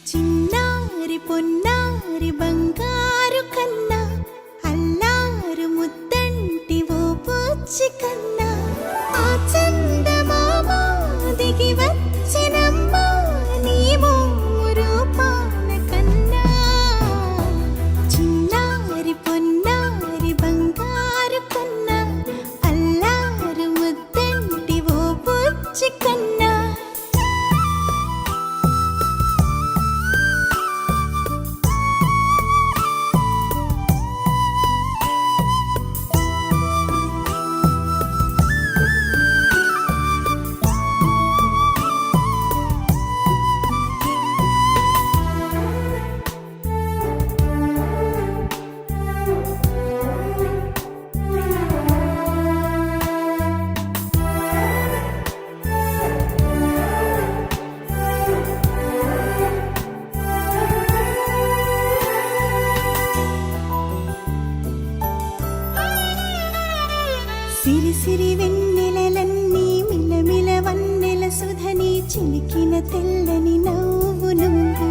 చిన్నారి పొన్నారి బంగారు కన్నా అల్లారు ముద్దంటి ఓ పూచి కన్నా ఆ చందమామ దిగి వచ్చినమ్మా నీ మోము రూపాల కన్నా. చిన్నారి పొన్నారి బంగారు కన్నా అల్లారు ముద్దంటి ఓ పూచి కన్నా. సిరి సిరి వెన్నెలలన్నీ మిలమిల వన్నెల సుధని చిలికిన తెల్లని నవ్వు నువ్వు.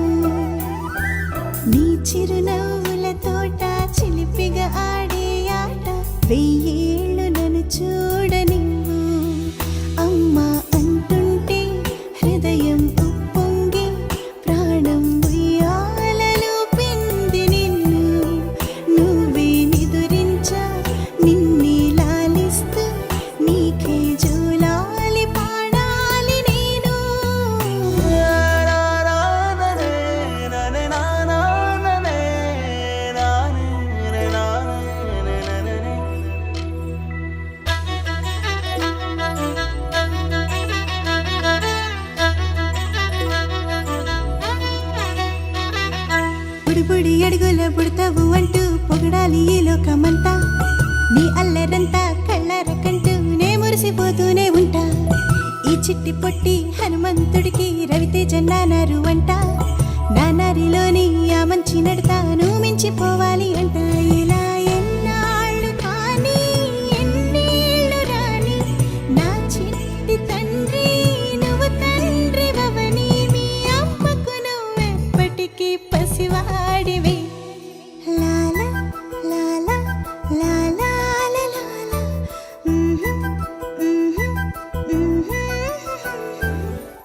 నీ చిరునవ్వుల తోట చిలిపిగా ఆడే ఆట వెయ్యేళ్ళు నన్ను చూడనివ్వు. అమ్మా అంటుంటే హృదయం ఉప్పొంగి ప్రాణం ఉయ్యాలలో పిండి నిన్ను. నువ్వే నిదురించా నిన్నే లాలిస్తూ నీకే జోలాలి పాడాలి నేను. బుడి బుడి అడుగుల పుడతావు అంటూ పొగడాలి ఈ లోకమంతా. నీ అల్లరంతా కళ్ళారకంటూ నే మురిసిపోతూనే ఉంటా. ఈ చిట్టి పొట్టి హనుమంతుడికి రవితేజ నానారు అంట. నానారిలోని ఆ మంచి నడతా నువ్వు మించిపోవాలి అంట.